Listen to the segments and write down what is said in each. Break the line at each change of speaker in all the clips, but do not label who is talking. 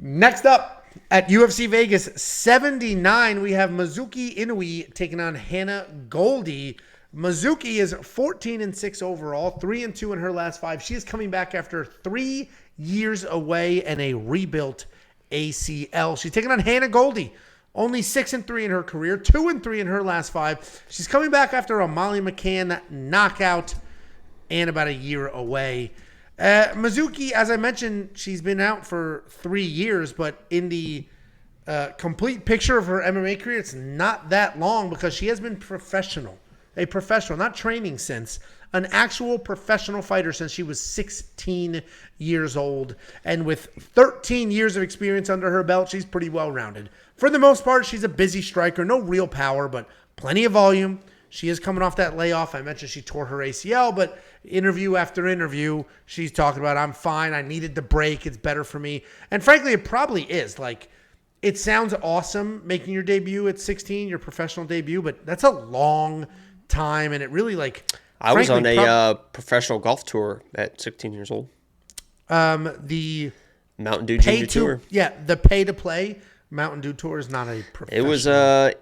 Next up at UFC Vegas 79, we have Mizuki Inui taking on Hannah Goldie. Mizuki is 14-6 overall, 3-2 in her last 5. She is coming back after 3 years away and a rebuilt ACL. She's taking on Hannah Goldie. Only 6-3 in her career, 2-3 in her last 5. She's coming back after a Molly McCann knockout and about a year away. Mizuki, as I mentioned, she's been out for 3 years, but in the complete picture of her MMA career, it's not that long because she has been a professional, not training since, an actual professional fighter since she was 16 years old. And with 13 years of experience under her belt, she's pretty well-rounded. For the most part, she's a busy striker, no real power, but plenty of volume. She is coming off that layoff. I mentioned she tore her ACL, but interview after interview, she's talking about, I'm fine. I needed the break. It's better for me. And frankly, it probably is. Like, it sounds awesome making your debut at 16, your professional debut, but that's a long time. And it really, like,
I was on a professional golf tour at 16 years old.
The
Mountain Dew Junior Tour.
Yeah, the pay-to-play Mountain Dew Tour is not a professional.
It was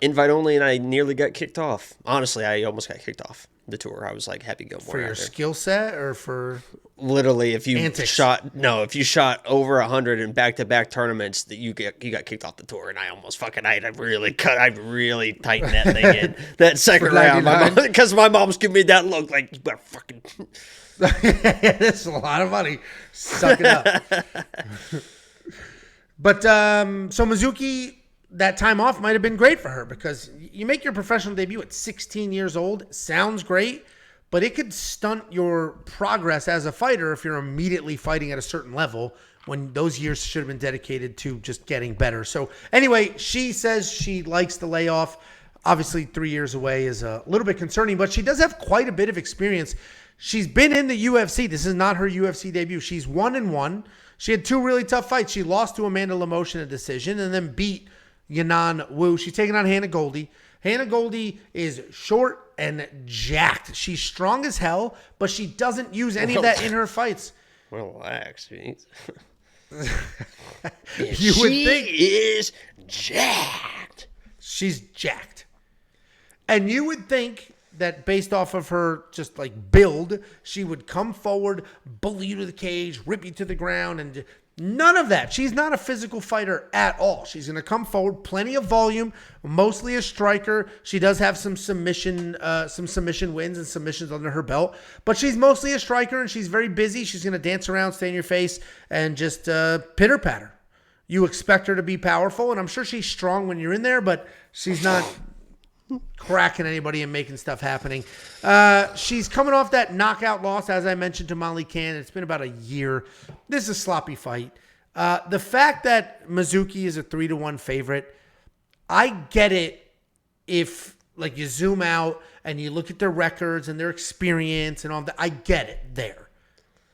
invite only, and I nearly got kicked off. Honestly, I almost got kicked off the tour. I was like, happy to go more.
For your skill set or for
literally, if you
antics?
shot over 100 in back-to-back tournaments, that you got kicked off the tour, and I almost I really tightened that thing in that second round because my mom's giving me that look like, you better fucking.
That's a lot of money. Suck it up. But so Mizuki, that time off might have been great for her because you make your professional debut at 16 years old. Sounds great, but it could stunt your progress as a fighter if you're immediately fighting at a certain level when those years should have been dedicated to just getting better. So anyway, she says she likes the layoff. Obviously, 3 years away is a little bit concerning, but she does have quite a bit of experience. She's been in the UFC. This is not her UFC debut. She's 1-1. She had 2 really tough fights. She lost to Amanda Lemos in a decision and then beat Yanan Wu. She's taking on Hannah Goldie. Hannah Goldie is short and jacked. She's strong as hell, but she doesn't use any of that in her fights.
Relax, jeez.
You would think
is jacked.
She's jacked. And you would think that based off of her just like build, she would come forward, bully you to the cage, rip you to the ground, and none of that. She's not a physical fighter at all. She's going to come forward, plenty of volume, mostly a striker. She does have some submission wins and submissions under her belt, but she's mostly a striker and she's very busy. She's going to dance around, stay in your face, and just pitter patter. You expect her to be powerful, and I'm sure she's strong when you're in there, but she's not cracking anybody and making stuff happening. She's coming off that knockout loss, as I mentioned, to Molly McCann. It's been about a year. This is a sloppy fight. The fact that Mizuki is a 3-1 favorite, I get it if like you zoom out and you look at their records and their experience and all that. I get it there,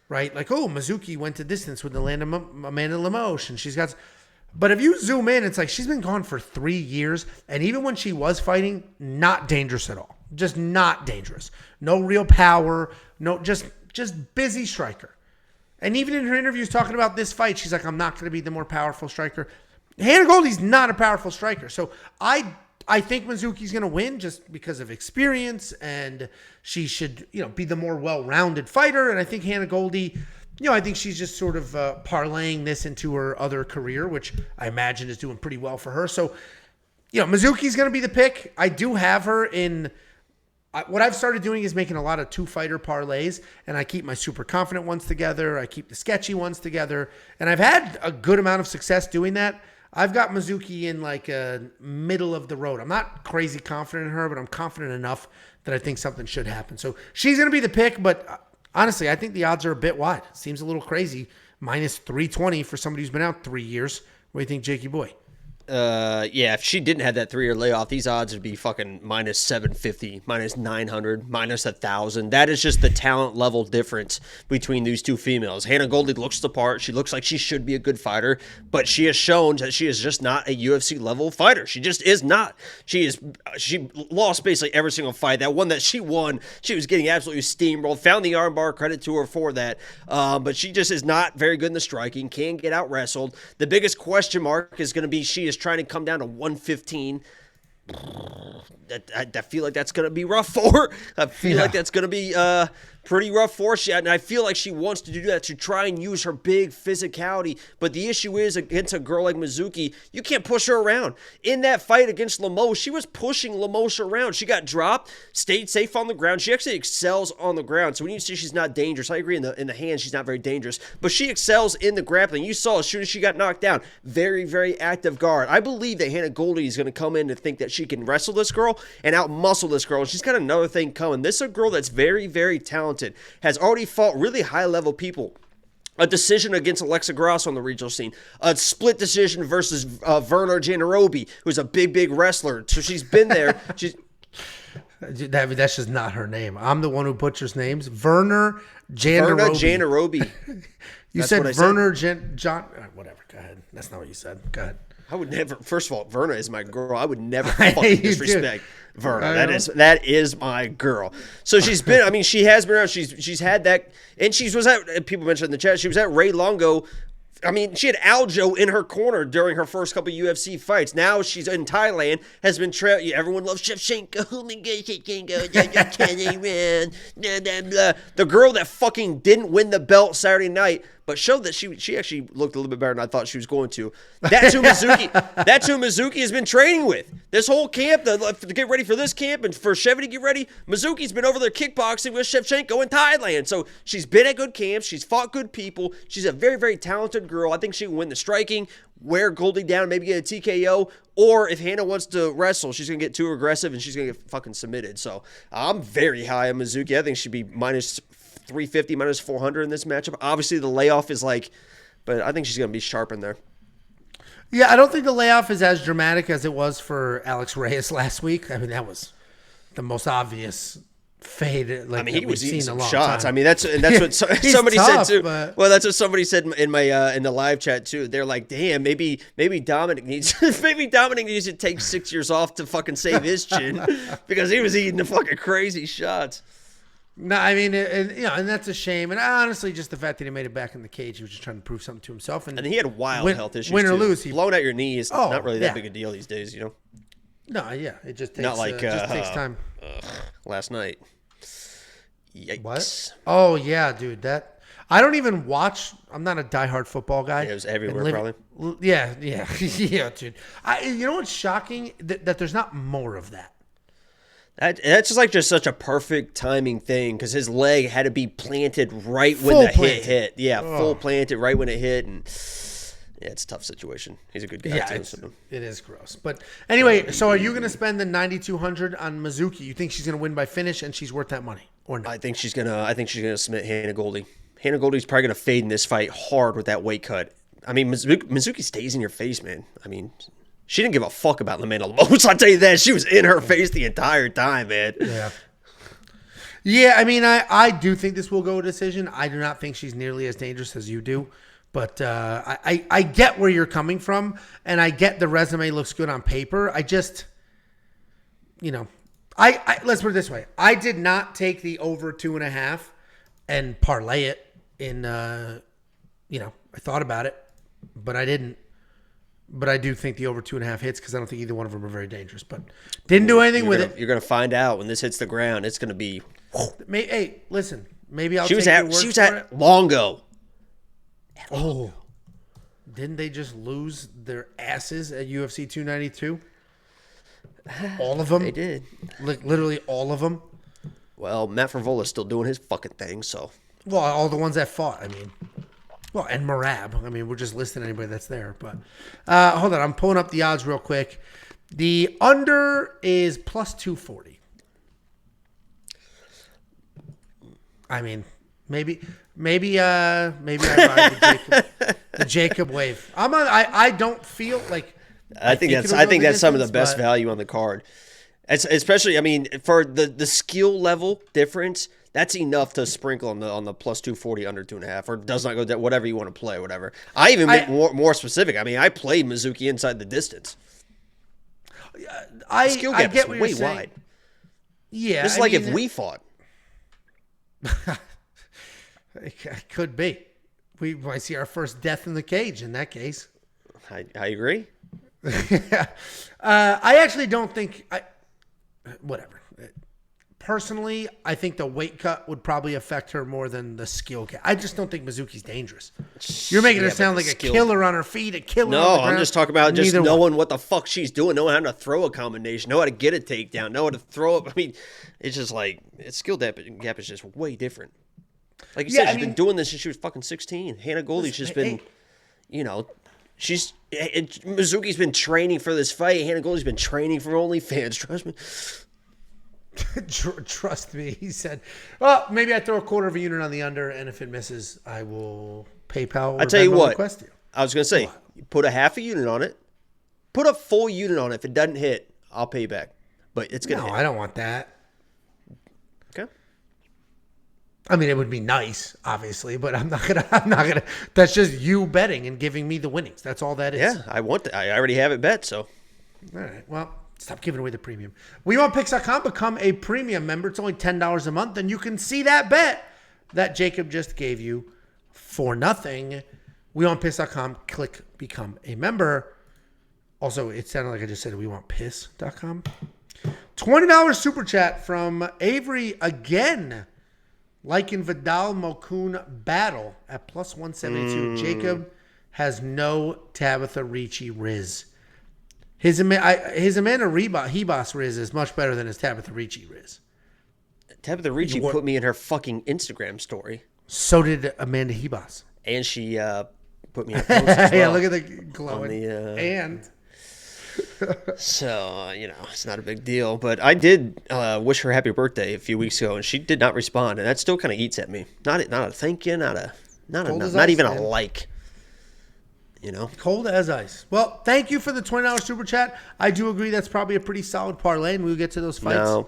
right? Like, oh, Mizuki went to distance with Amanda Lemos, and she's got. But if you zoom in, it's like she's been gone for 3 years. And even when she was fighting, not dangerous at all. Just not dangerous. No real power. No, just busy striker. And even in her interviews talking about this fight, she's like, I'm not going to be the more powerful striker. Hannah Goldie's not a powerful striker. So I think Mizuki's going to win just because of experience. And she should, be the more well-rounded fighter. And I think Hannah Goldie, I think she's just sort of parlaying this into her other career, which I imagine is doing pretty well for her. So, Mizuki's going to be the pick. I do have her in. What I've started doing is making a lot of 2-fighter parlays, and I keep my super confident ones together. I keep the sketchy ones together, and I've had a good amount of success doing that. I've got Mizuki in like a middle of the road. I'm not crazy confident in her, but I'm confident enough that I think something should happen. So she's going to be the pick, but honestly, I think the odds are a bit wide. Seems a little crazy. -320 for somebody who's been out 3 years. What do you think, Jakey boy?
Yeah, if she didn't have that 3-year layoff, these odds would be fucking minus 750, minus 900, minus 1,000. That is just the talent level difference between these two females. Hannah Goldie looks the part. She looks like she should be a good fighter, but she has shown that she is just not a UFC level fighter. She just is not. She lost basically every single fight. That one that she won, she was getting absolutely steamrolled. Found the armbar, credit to her for that. But she just is not very good in the striking. Can get out wrestled. The biggest question mark is going to be she is trying to come down to 115. I feel like that's going to be rough for her. I feel like that's going to be pretty rough for her. And I feel like she wants to do that to try and use her big physicality. But the issue is, against a girl like Mizuki, you can't push her around. In that fight against Lemos, she was pushing Lemos around. She got dropped, stayed safe on the ground. She actually excels on the ground. So when you see she's not dangerous, I agree in the hands she's not very dangerous. But she excels in the grappling. You saw as soon as she got knocked down, very, very active guard. I believe that Hannah Goldie is going to come in and think that she can wrestle this girl and out-muscle this girl. And she's got another thing coming. This is a girl that's very, very talented. Has already fought really high-level people. A decision against Alexa Grasso on the regional scene. A split decision versus Werner Janarobi, who's a big, big wrestler. So she's been there.
That's just not her name. I'm the one who butchers names. Werner Janarobi. You said Werner John. Whatever. Go ahead. That's not what you said. Go ahead.
I would never. First of all, Verna is my girl. I would never fucking disrespect Verna. That is my girl. So she's been. I mean, she has been around. She's had that, and she was at. People mentioned in the chat. She was at Ray Longo. I mean, she had Aljo in her corner during her first couple UFC fights. Now she's in Thailand, has been everyone loves Shevchenko. Oh my God, Shevchenko, the girl that fucking didn't win the belt Saturday night, but showed that she actually looked a little bit better than I thought she was going to. That's who Mizuki has been training with. This whole camp, to get ready for this camp and for Chevy to get ready, Mizuki's been over there kickboxing with Shevchenko in Thailand. So she's been at good camps. She's fought good people. She's a very, very talented girl. I think she can win the striking, wear Goldie down, maybe get a TKO, or if Hannah wants to wrestle, she's going to get too aggressive and she's going to get fucking submitted. So I'm very high on Mizuki. I think she'd be minus 350, minus 400 in this matchup. Obviously, the layoff is but I think she's going to be sharp in there.
Yeah, I don't think the layoff is as dramatic as it was for Alex Reyes last week. I mean, that was the most obvious fade.
I mean, he was eating some shots.
Time.
I mean, that's what somebody
tough,
said too.
But...
Well, that's what somebody said in my in the live chat too. They're like, "Damn, maybe Dominic needs to take 6 years off to fucking save his chin because he was eating the fucking crazy shots."
No, I mean, and that's a shame. And honestly, just the fact that he made it back in the cage, he was just trying to prove something to himself. And
he had wild health issues.
Win or
too.
lose,
blowing out your knee is not really that big a deal these days, you know.
No, yeah, it just takes
not like
just takes time.
Last night. Yikes.
What? Oh yeah, dude. That I don't even watch. I'm not a diehard football guy.
Yeah, it was everywhere, probably.
Yeah, yeah, dude. You know what's shocking that there's not more of that.
That's just such a perfect timing thing because his leg had to be planted right when the hit. Yeah, full planted right when it hit, and yeah, it's a tough situation. He's a good guy too.
It is gross. But anyway, so are you going to spend the $9,200 on Mizuki? You think she's going to win by finish and she's worth that money, or no?
I think she's gonna submit Hannah Goldie. Hannah Goldie's probably gonna fade in this fight hard with that weight cut. I mean, Mizuki stays in your face, man. I mean. She didn't give a fuck about Amanda Lemos. I'll tell you that. She was in her face the entire time, man.
Yeah. Yeah, I mean, I do think this will go a decision. I do not think she's nearly as dangerous as you do. But I get where you're coming from, and I get the resume looks good on paper. I just, let's put it this way. I did not take the over 2.5 and parlay it in, I thought about it, but I didn't. But I do think the over 2.5 hits because I don't think either one of them are very dangerous. But didn't do anything with it.
You're going to find out when this hits the ground. It's going to be.
Hey, listen. Maybe I'll.
She was at Longo.
Oh, didn't they just lose their asses at UFC 292? All of them.
They did.
Like literally all of them.
Well, Matt Fravola's still doing his fucking thing. So.
Well, all the ones that fought. I mean. Well, and Marab. I mean, we're just listing anybody that's there. But hold on. I'm pulling up the odds real quick. The under is plus 240. I mean, maybe I ride the Jacob wave. I don't feel like
I think that's some of the best value on the card. Especially, I mean, for the skill level difference, that's enough to sprinkle on the plus 240 under 2.5, or does not go down, whatever you want to play, whatever. I even been more specific. I mean, I played Mizuki inside the distance. The skill gap is way wide.
Yeah,
it's like if we fought.
It could be. We might see our first death in the cage in that case.
I agree.
I actually don't think whatever. Personally, I think the weight cut would probably affect her more than the skill cut. I just don't think Mizuki's dangerous. You're making her sound like a killer on her feet, a killer on the ground.
I'm just talking about just knowing what the fuck she's doing, knowing how to throw a combination, know how to get a takedown, know how to throw it. I mean, it's just like, its skill gap is just way different. Like you said, she's been doing this since she was fucking 16. Hannah Goldie's just been, Mizuki's been training for this fight. Hannah Goldie's been training for OnlyFans. Trust me.
Trust me, he said. Well, maybe I throw a quarter of a unit on the under, and if it misses, I will PayPal.
I tell you what, I was gonna say, put a half a unit on it, put a full unit on it. If it doesn't hit, I'll pay you back. But it's gonna. No, hit.
I don't want that.
Okay.
I mean, it would be nice, obviously, but I'm not gonna. That's just you betting and giving me the winnings. That's all that is.
Yeah, I want that. I already have it bet, so.
All right. Well. Stop giving away the premium. WeWantPicks.com. Become a premium member. It's only $10 a month, and you can see that bet that Jacob just gave you for nothing. WeWantPicks.com. Click Become a Member. Also, it sounded like I just said WeWantPiss.com. $20 super chat from Avery again. Liking Vidal Mokun battle at plus 172. Jacob has no Tabitha Ricci Riz. His Amanda Ribas Riz is much better than his Tabitha Ricci Riz.
Tabitha Ricci put me in her fucking Instagram story.
So did Amanda Ribas.
And she put me in a post as well.
Yeah, look at the glowing. And.
So, it's not a big deal. But I did wish her happy birthday a few weeks ago, and she did not respond. And that still kind of eats at me. Not a thank you, not even a like.
Cold as ice. Well, thank you for the $20 super chat. I do agree that's probably a pretty solid parlay, and we'll get to those fights.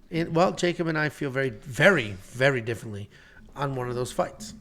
No.
Jacob and I feel very, very, very differently on one of those fights.